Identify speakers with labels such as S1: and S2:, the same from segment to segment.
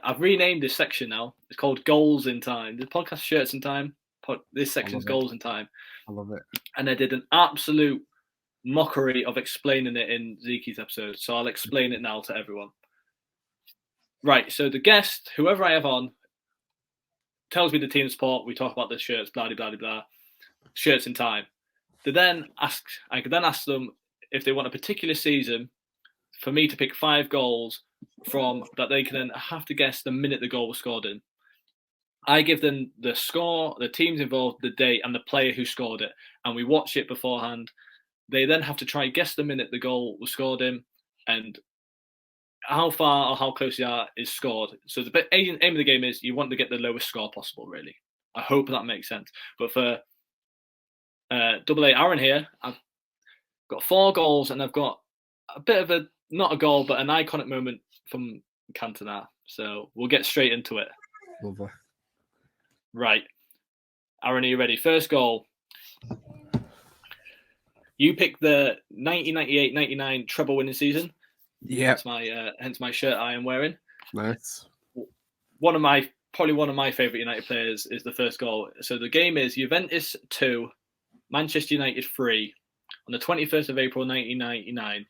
S1: I've renamed this section now. It's called Goals in Time. The podcast Shirts in Time. This section's Goals in Time.
S2: I love it.
S1: And I did an absolute mockery of explaining it in Zeke's episode. So I'll explain it now to everyone. Right, so the guest, whoever I have on, tells me the team sport. We talk about the shirts, blah, blah, blah, blah. Shirts in Time. I could then ask them if they want a particular season for me to pick 5 goals from that they can then have to guess the minute the goal was scored in. I give them the score, the teams involved, the date, and the player who scored it, and we watch it beforehand. They then have to try and guess the minute the goal was scored in, and how far or how close they are is scored. So the aim of the game is you want to get the lowest score possible, really. I hope that makes sense. But for Double A Aaron here, I've got 4 goals, and I've got a bit of not a goal, but an iconic moment from Cantona. So we'll get straight into it.
S2: Lovely.
S1: Right. Aaron, are you ready? First goal. You picked the 1998-99 treble winning season.
S2: Yeah.
S1: Hence my shirt I am wearing.
S2: Nice.
S1: Probably one of my favourite United players is the first goal. So the game is Juventus 2, Manchester United 3 on the 21st of April 1999.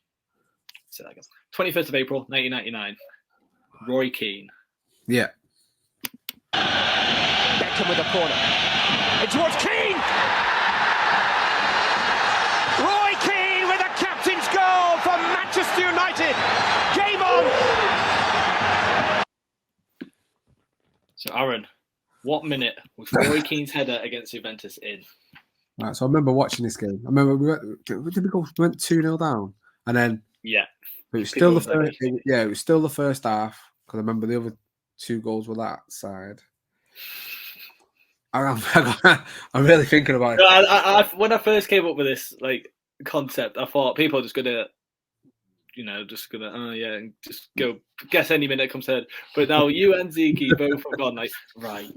S1: Say that again. 21st of April 1999. Roy Keane.
S2: Yeah.
S3: Beckham with a corner. In towards Keane! Roy Keane with a captain's goal for Manchester United. Game on!
S2: So
S1: Aaron, what minute was Roy Keane's header against Juventus in?
S2: Right, so I remember watching this game. I remember we went 2-0 down, and then it was still the first. It was still the first half because I remember the other 2 goals were that side. I'm really thinking about it.
S1: When I first came up with this concept, I thought people are just gonna, just go guess any minute it comes ahead. But now you and Zeke both have gone right.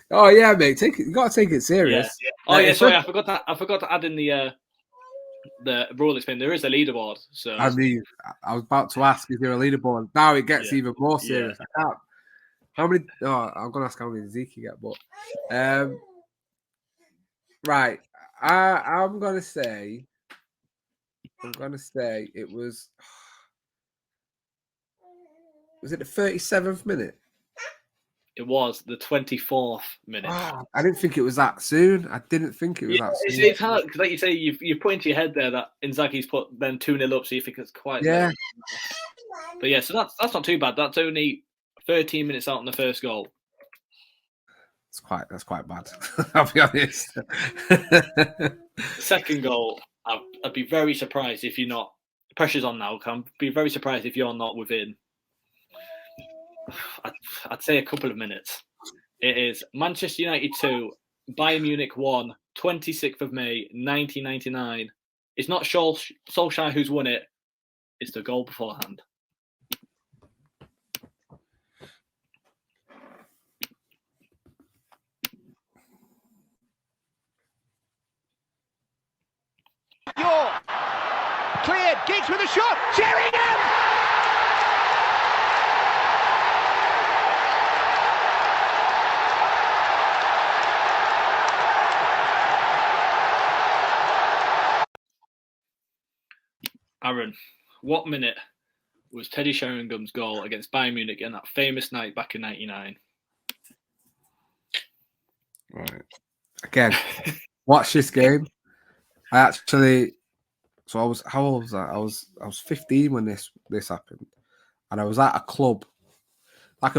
S2: Oh yeah, mate, you gotta take it serious.
S1: Yeah. Oh yeah, sorry, I forgot to add in the rule explain. There is a leaderboard. So
S2: I was about to ask, is there a leaderboard? Now it gets even more serious. I can't. How many? Oh, I'm gonna ask how many Zeke you get, but right. I'm gonna say it was. Was it the 37th minute?
S1: It was the 24th minute.
S2: Oh, I didn't think it was that soon. I didn't think it was that soon.
S1: It's hard because, like you say, you put into your head there that Inzaghi's put them 2-0 up, so you think it's quite.
S2: Yeah.
S1: Low. But yeah, so that's not too bad. That's only 13 minutes out on the first goal.
S2: That's quite bad. I'll be honest.
S1: The second goal, I'd be very surprised if you're not. Pressure's on now. I'd be very surprised if you're not within. I'd say a couple of minutes. It is Manchester United 2, Bayern Munich 1, 26th of May, 1999. It's not Solskjaer who's won it. It's the goal beforehand.
S3: Cleared. Giggs with a shot. Sheringham!
S1: Aaron, what minute was Teddy Sheringham's goal against Bayern Munich in that famous night back in 99?
S2: Right. Again, watch this game. So I was, how old was I? I was 15 when this happened, and I was at a club. I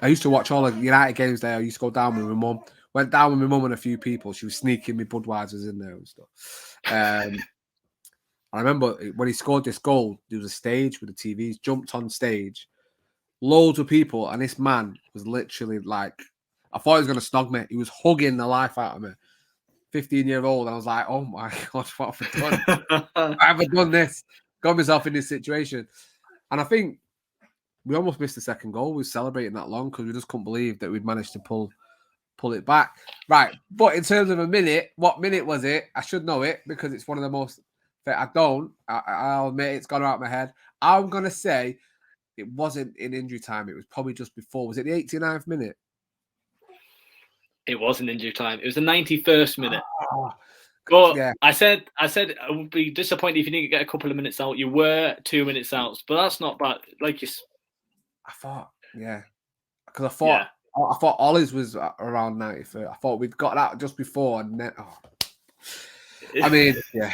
S2: used to watch all the United games there. I used to go down with my mum. Went down with my mum and a few people. She was sneaking me Budweisers in there and stuff. I remember when he scored this goal, there was a stage with the TVs. Jumped on stage, loads of people, and this man was literally like, I thought he was going to snog me. He was hugging the life out of me. 15-year-old, and I was like, oh my God, what have I done? I haven't done this. Got myself in this situation. And I think we almost missed the second goal. We were celebrating that long because we just couldn't believe that we'd managed to pull it back. Right. But in terms of a minute, what minute was it? I should know it because it's one of the most. I don't. I'll admit it's gone out of my head. I'm going to say it wasn't in injury time. It was probably just before. Was it the 89th minute?
S1: It wasn't injury time. It was the 91st minute.
S2: Oh,
S1: But
S2: yeah.
S1: I said I would be disappointed if you didn't get a couple of minutes out. You were 2 minutes out, but that's not bad. Like
S2: I thought, yeah, because I thought Ollie's was around 93. I thought we'd got that just before, and then, I mean, yeah,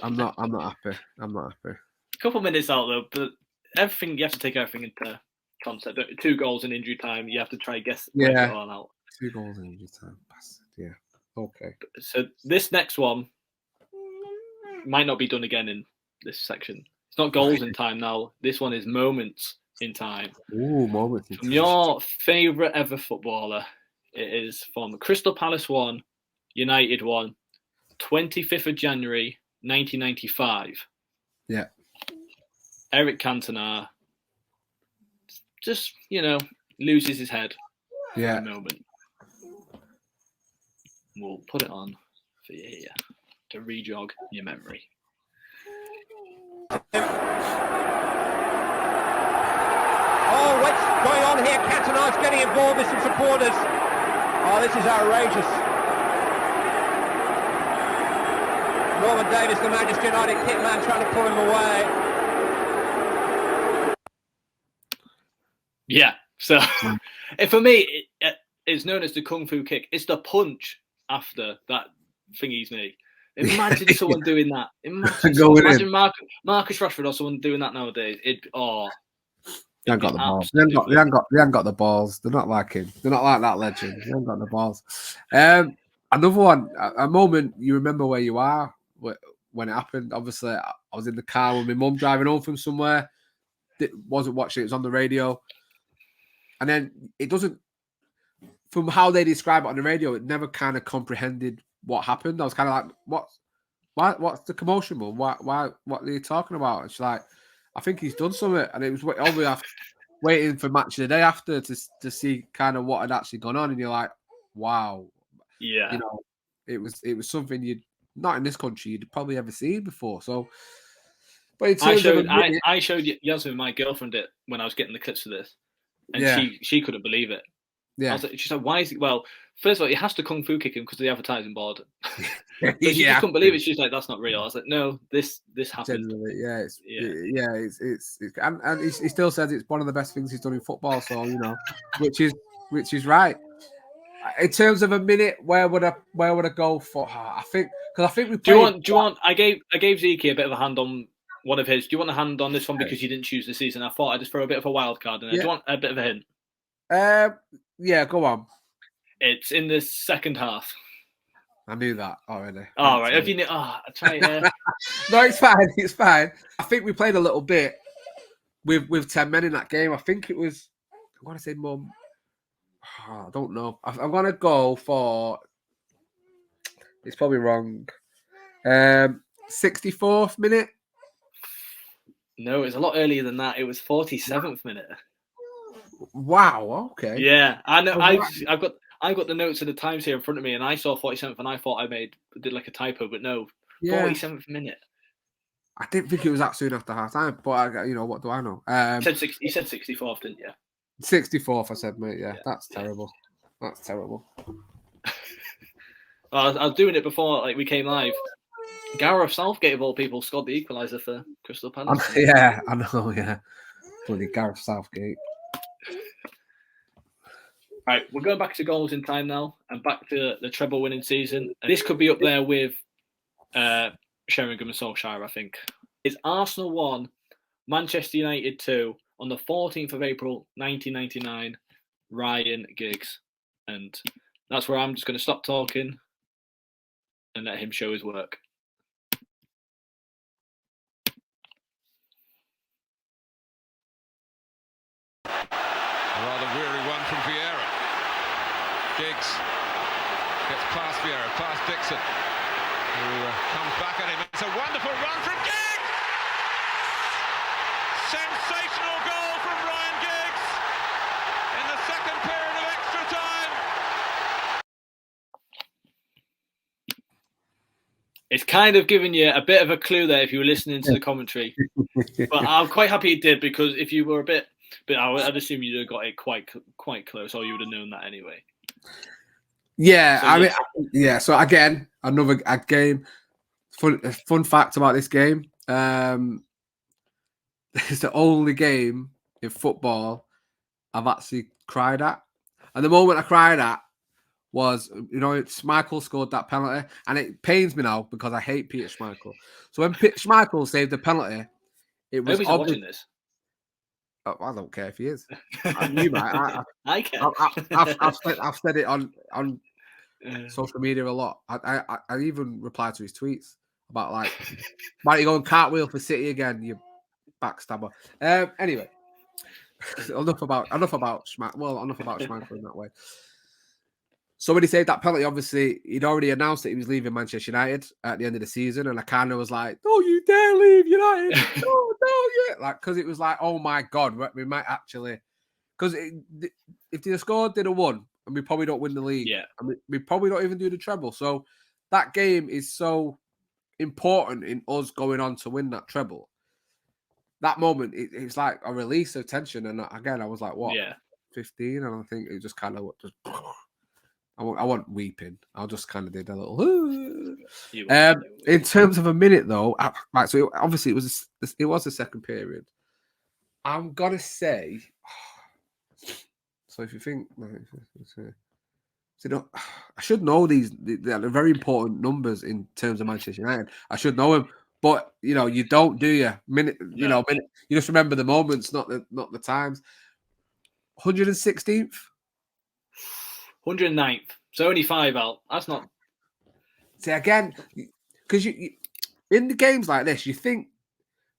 S2: I'm not happy. I'm not happy.
S1: A couple of minutes out though, but everything, you have to take everything into concept. 2 goals in injury time. You have to try guess it all out.
S2: 2 goals in injury time. Yeah. Okay.
S1: So this next one might not be done again in this section. It's not goals in time now. This one is moments in time.
S2: Ooh, moments in time.
S1: From your favourite ever footballer, it is from Crystal Palace 1, United 1, 25th of January 1995.
S2: Yeah.
S1: Eric Cantona just, loses his head for a moment. We'll put it on for you here to re-jog your memory.
S3: Oh, what's going on here? Cantona's getting involved with some supporters. Oh, this is outrageous. Norman Davis, the Manchester United hitman, trying to pull him away.
S1: Yeah, so for me, it's known as the Kung Fu kick. It's the punch after that thingy's knee. Imagine someone doing that. Imagine Marcus Rashford or someone doing that nowadays.
S2: They haven't got the balls. They haven't got the balls. They're not like him. They're not like that legend. They haven't got the balls. Another one, a moment you remember where you are when it happened. Obviously, I was in the car with my mum driving home from somewhere. Wasn't watching it. It was on the radio. And then it doesn't, from how they describe it on the radio, it never kind of comprehended what happened. I was kind of like, what's the commotion, Mum? What are you talking about? And she's like, I think he's done something. And it was obviously waiting for match of the day after to see kind of what had actually gone on. And you're like, wow.
S1: Yeah.
S2: It was something you'd, not in this country, you'd probably ever seen before. So, but in terms
S1: I showed Yasmin, my girlfriend, it when I was getting the clips for this. And she couldn't believe it.
S2: Yeah.
S1: I was like, she's like, why is it? Well, first of all, he has to Kung Fu kick him because of the advertising board. But she just couldn't believe it. She's like, that's not real. I was like, no, this happened.
S2: Generally, it's and he still says it's one of the best things he's done in football. So which is right. In terms of a minute, where would I go for? I think we.
S1: Do you want? I gave Zeke a bit of a hand on one of his. Do you want a hand on this one because you didn't choose the season? I thought I'd just throw a bit of a wild card in there. Do you want a bit of a hint?
S2: Yeah, go on.
S1: It's in the second half.
S2: I knew that already.
S1: Oh, right. Have you? I tried.
S2: No, it's fine. It's fine. I think we played a little bit with 10 men in that game. I think it was. I want to say, Mum. I don't know. I'm gonna go for. It's probably wrong. 64th minute.
S1: No, it was a lot earlier than that. It was 47th minute.
S2: Wow. Okay.
S1: Yeah, I know. I've got the notes of the times here in front of me, and I saw 47th, and I thought I did like a typo, but no, 47th minute.
S2: I didn't think it was that soon after half time, but what do I know?
S1: You said 64th, didn't you?
S2: 64th, I said, mate. Yeah, that's terrible. That's terrible.
S1: Well, I was doing it before, like we came live. Gareth Southgate, of all people, scored the equaliser for Crystal Palace.
S2: Yeah, I know. Yeah, bloody Gareth Southgate.
S1: Right, we're going back to goals in time now, and back to the treble winning season. This could be up there with Sheringham and Solskjaer, I think. It's Arsenal 1, Manchester United 2 on the 14th of April 1999. Ryan Giggs, and that's where I'm just going to stop talking and let him show his work.
S4: Rather weary one from Vieira. Giggs gets past Vieira, past Dixon, who comes back at him. It's a wonderful run from Giggs! Sensational goal from Ryan Giggs in the second period of extra time.
S1: It's kind of giving you a bit of a clue there if you were listening to the commentary. But I'm quite happy it did, because if you were a bit, but I'd assume you'd have got it quite close, or you would have known that anyway.
S2: Yeah,
S1: So,
S2: I mean, yeah. So again, another game. Fun fact about this game: it's the only game in football I've actually cried at. And the moment I cried at was, Schmeichel scored that penalty, and it pains me now because I hate Peter Schmeichel. So when Schmeichel saved the penalty, it was
S1: nobody's
S2: obvious.
S1: watching this.
S2: I don't care if he is. You might.
S1: I care.
S2: I've said it on social media a lot. I even replied to his tweets about like, why don't you go and cartwheel for City again, you backstabber. Anyway, enough about Schmeichel. Well, enough about Schmeichel in that way. So when he saved that penalty, obviously he'd already announced that he was leaving Manchester United at the end of the season, and I kind of was like, "Don't you dare leave United! No, don't you!" Like, because it was like, "Oh my god, we might actually." Because if they'd scored, they'd have won, and we probably don't win the league.
S1: Yeah,
S2: and we probably don't even do the treble. So that game is so important in us going on to win that treble. That moment, it's like a release of tension, and again, I was like, "What?
S1: Yeah.
S2: 15?" And I think it just kind of just. I wasn't weeping. I just kind of did a little. In terms of a minute, though, right. So obviously it was the second period. I'm gonna say. So if you think, I should know these. They're very important numbers in terms of Manchester United. I should know them, but you don't, do you? Minute. You just remember the moments, not the times. 116th.
S1: 109th. So only 5 out. That's not.
S2: See, again, because you in the games like this, you think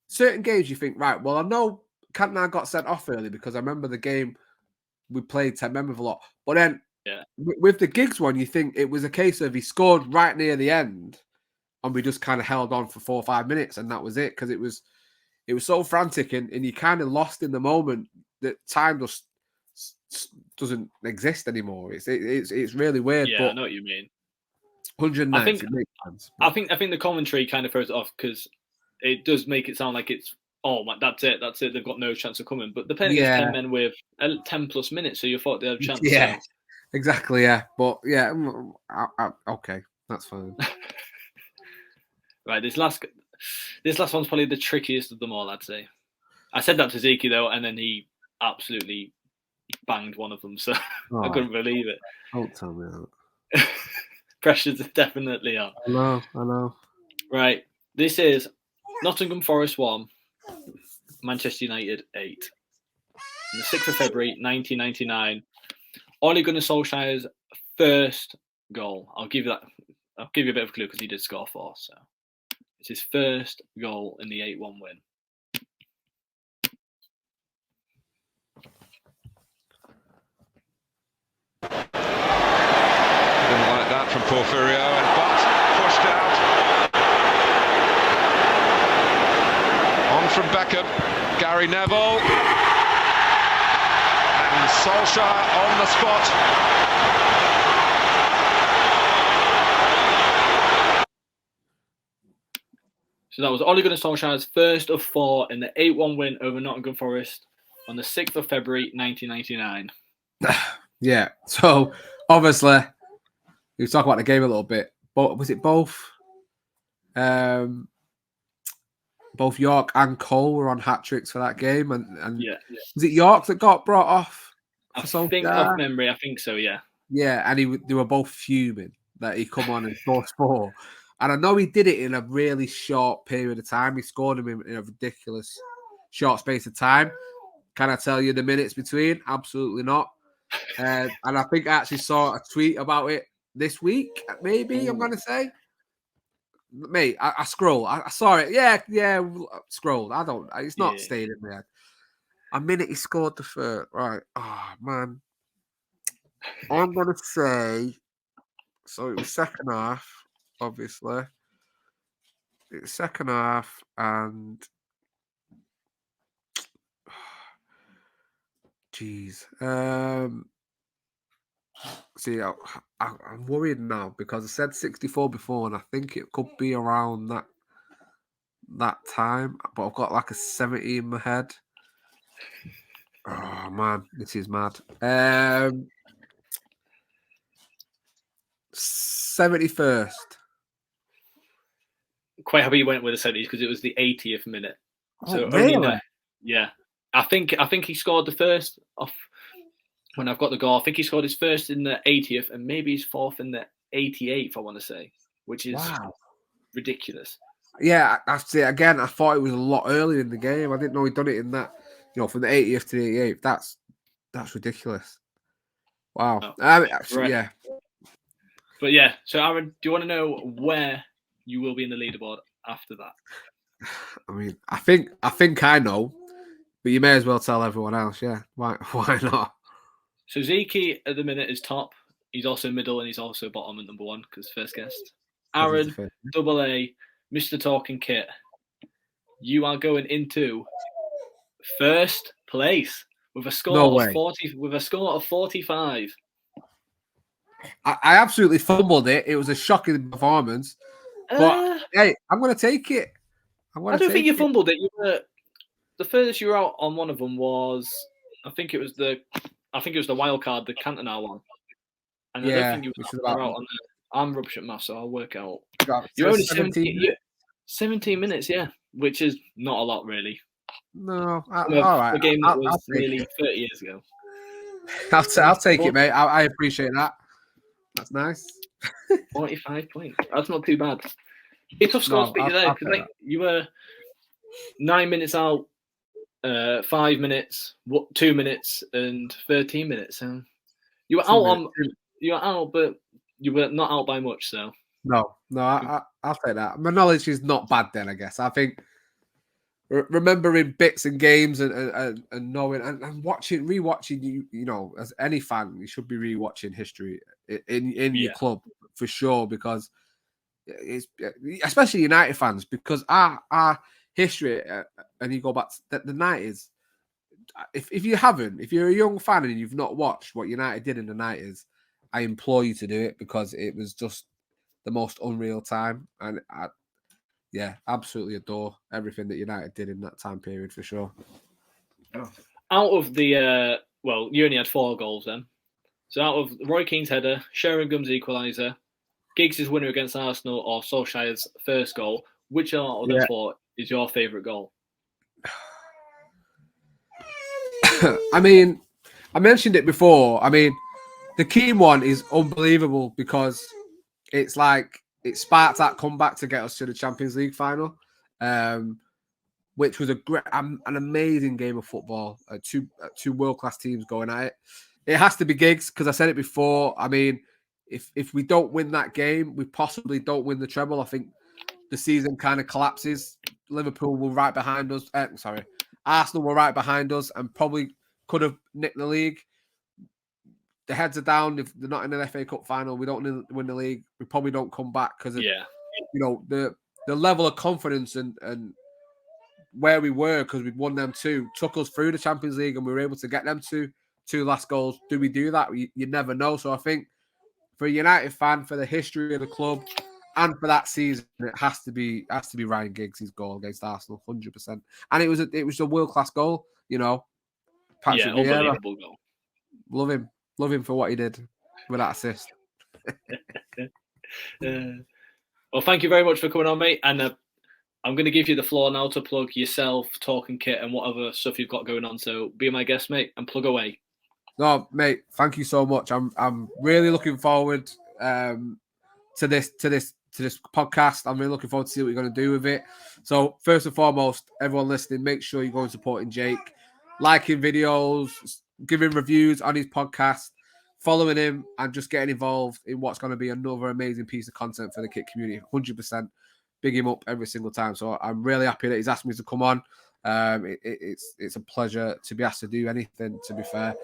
S2: certain games, you think, right, well, I know Cantona got sent off early because I remember the game we played 10 members a lot. But then with the Giggs one, you think it was a case of he scored right near the end and we just kind of held on for 4 or 5 minutes and that was it, because it was so frantic and you kind of lost in the moment that time just doesn't exist anymore. It's really weird.
S1: Yeah,
S2: but
S1: I know what you mean.
S2: 190 makes sense.
S1: I think the commentary kind of throws it off because it does make it sound like it's that's it. They've got no chance of coming. But they're playing against 10 men with 10 plus minutes, so you thought they had a chance.
S2: Yeah,
S1: so.
S2: Exactly. Yeah, but yeah, okay, that's fine.
S1: Right, this last one's probably the trickiest of them all, I'd say. I said that to Zeke though, and then he absolutely banged one of them, so I couldn't believe it.
S2: Don't tell me that.
S1: Pressure's definitely on.
S2: I know. Right,
S1: this is Nottingham Forest 1, Manchester United 8. On the 6th of February, 1999. Ole Gunnar Solskjaer's first goal. I'll give you a bit of a clue because he did score 4. So it's his first goal in the 8-1 win.
S4: Didn't like that from Porfirio, and but pushed out. On from Beckham, Gary Neville, and Solskjaer on the spot.
S1: So that was Ole Gunnar Solskjaer's first of 4 in the 8-1 win over Nottingham Forest on the 6th of February, 1999.
S2: Yeah, so obviously we talk about the game a little bit. But was it both York and Cole were on hat tricks for that game, and was it York that got brought off?
S1: I think off memory, I think so. Yeah.
S2: Yeah, and they were both fuming that he come on and scored 4. And I know he did it in a really short period of time. He scored him in a ridiculous short space of time. Can I tell you the minutes between? Absolutely not. And I think I actually saw a tweet about it this week, maybe. I'm going to say. Mate, I scrolled. I saw it. Yeah, scrolled. It's not staying in my head. A minute he scored the third. Right. Oh, man. I'm going to say, so it was second half, obviously. It was second half, and jeez. See, I'm worried now because I said 64 before, and I think it could be around that time. But I've got like a 70 in my head. Oh man, this is mad. 71st.
S1: Quite happy you went with the 70s because it was the 80th minute.
S2: Oh,
S1: So
S2: really?
S1: only yeah. I think he scored the first off when I've got the goal. I think he scored his first in the 80th and maybe his fourth in the 88th, I want to say, which is ridiculous.
S2: Yeah, that's it. Again, I thought it was a lot earlier in the game. I didn't know he'd done it in that, from the 80th to the 88th. That's ridiculous. Wow.
S1: Oh,
S2: actually,
S1: right.
S2: yeah.
S1: But yeah, so Aaron, do you want to know where you will be in the leaderboard after that?
S2: I mean, I think I know, but you may as well tell everyone else. Yeah, why not?
S1: So Zeke at the minute is top. He's also middle and he's also bottom at number 1 because first guest. Aaron, double A, Mr. Talking Kit. You are going into first place with a score of 40. With a score of 45.
S2: I absolutely fumbled it. It was a shocking performance, but hey, I'm going to take it.
S1: I don't think you fumbled it. You were the furthest you were out on one of them was, I think it was the wild card, the Cantona one. And I don't think you were out on the. I'm rubbish at maths, so I'll work out. You're only 17 minutes, yeah, which is not a lot, really.
S2: No, all right.
S1: A game that was nearly 30 years ago.
S2: I'll take it, mate. I appreciate that. That's nice.
S1: 45 points. That's not too bad. It's tough score to beat you there because you were 9 minutes out, 5 minutes, 2 minutes, and 13 minutes. So you were out but you were not out by much. So
S2: no, I'll take that. My knowledge is not bad. Then I guess I think remembering bits and games and knowing and rewatching. You as any fan, you should be rewatching history in your club for sure because it's especially United fans because our history and you go back to the 90s. If you're a young fan and you've not watched what United did in the 90s, I implore you to do it because it was just the most unreal time. And I absolutely adore everything that United did in that time period for sure.
S1: Out of the, you only had 4 goals then. So out of Roy Keane's header, Sheringham's equaliser, Giggs' winner against Arsenal, or Solskjaer's first goal, which out of the 4 is your favourite goal?
S2: I mean, I mentioned it before. I mean, the Keane one is unbelievable because it's like it sparked that comeback to get us to the Champions League final, which was an amazing game of football. Two world-class teams going at it. It has to be Giggs because I said it before. I mean, if we don't win that game, we possibly don't win the treble. I think the season kind of collapses. Liverpool were right behind us. Arsenal were right behind us and probably could have nicked the league. The heads are down. If they're not in an FA Cup final, we don't win the league. We probably don't come back because of the level of confidence and where we were because we'd won them 2 took us through the Champions League and we were able to get them two last goals. Do we do that? You never know. So I think for a United fan, for the history of the club, and for that season, it has to be Ryan Giggs' goal against Arsenal, 100%. And it was a world class goal, Patrick Vieira,
S1: unbelievable goal.
S2: Love him for what he did with that assist.
S1: Well, thank you very much for coming on, mate. And I'm going to give you the floor now to plug yourself, Talking Kit, and whatever stuff you've got going on. So be my guest, mate, and plug away.
S2: No, mate, thank you so much. I'm really looking forward to this podcast. I'm really looking forward to see what you're going to do with it. So first and foremost, everyone listening, make sure you go and supporting Jake, liking videos, giving reviews on his podcast, following him, and just getting involved in what's going to be another amazing piece of content for the Kit community. 100%. Big him up every single time. So I'm really happy that he's asked me to come on. It's a pleasure to be asked to do anything, to be fair.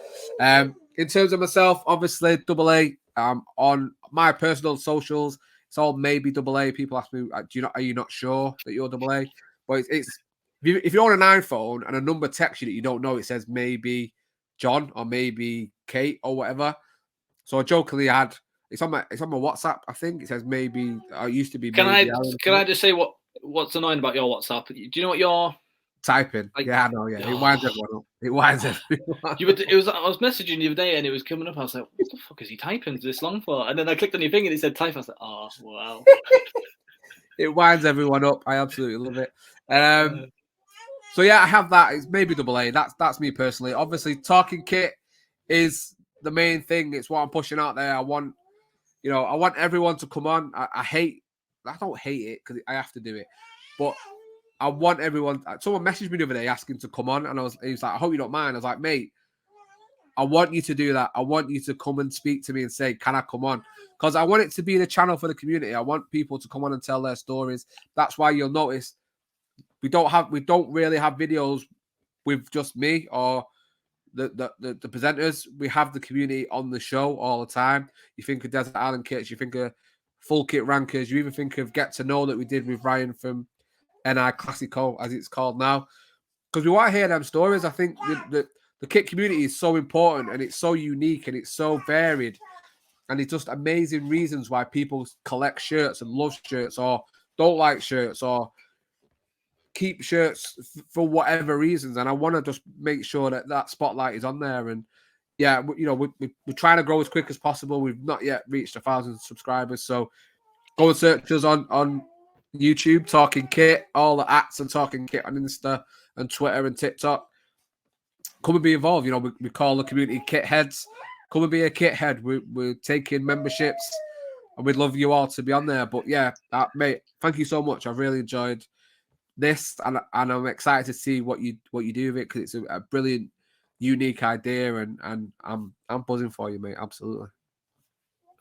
S2: In terms of myself, obviously, Double A. On my personal socials, it's all maybe Double A. People ask me, are you not sure that you're Double A? But it's if you're on an iPhone and a number texts you that you don't know, it says maybe John or maybe Kate or whatever. So I jokingly had it's on my WhatsApp. I think it says maybe. It used to be.
S1: Can
S2: maybe
S1: I just say what's annoying about your WhatsApp? Do you know what your
S2: typing?
S1: like?
S2: Yeah, I know. Yeah, it winds everyone up. It winds everyone.
S1: I was messaging you the other day and it was coming up. I was like, what the fuck is he typing this long for? And then I clicked on your thing and it said type. I was like, oh wow.
S2: It winds everyone up. I absolutely love it. So yeah, I have that. It's maybe double A. That's me personally. Obviously, talking kit is the main thing. It's what I'm pushing out there. I want everyone to come on. I don't hate it because I have to do it, but I want everyone. Someone messaged me the other day asking to come on, and he was like, I hope you don't mind. I was like, mate, I want you to do that. I want you to come and speak to me and say, can I come on? Because I want it to be the channel for the community. I want people to come on and tell their stories. That's why you'll notice we don't really have videos with just me or the presenters. We have the community on the show all the time. You think of Desert Island Kits, you think of Full Kit Rankers, you even think of Get to Know that we did with Ryan from NI Classico, as it's called now. Because we want to hear them stories. I think the kit community is so important and it's so unique and it's so varied. And it's just amazing reasons why people collect shirts and love shirts or don't like shirts or keep shirts for whatever reasons. And I want to just make sure that spotlight is on there. And yeah, we're trying to grow as quick as possible. We've not yet reached 1,000 subscribers. So go and search us on YouTube, Talking Kit, all the ats and Talking Kit on Insta and Twitter and TikTok. Come and be involved. We call the community kit heads. Come and be a kit head. We're taking memberships and we'd love you all to be on there. But yeah, mate, thank you so much. I've really enjoyed this and I'm excited to see what you do with it because it's a brilliant, unique idea and I'm buzzing for you, mate. Absolutely.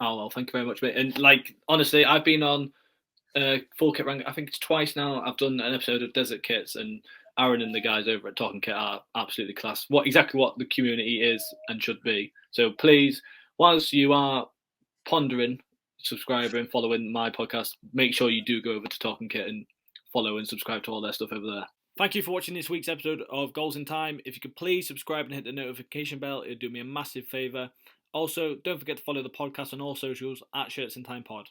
S1: Oh well, thank you very much, mate. And like honestly, I've been on Full Kit Rank. I think it's twice now. I've done an episode of Desert Kits, and Aaron and the guys over at Talking Kit are absolutely class. Exactly what the community is and should be. So please, whilst you are pondering, subscribing, following my podcast, make sure you do go over to Talking Kit and follow and subscribe to all their stuff over there. Thank you for watching this week's episode of Goals in Time. If you could please subscribe and hit the notification bell, it would do me a massive favour. Also, don't forget to follow the podcast on all socials at Shirts in Time Pod.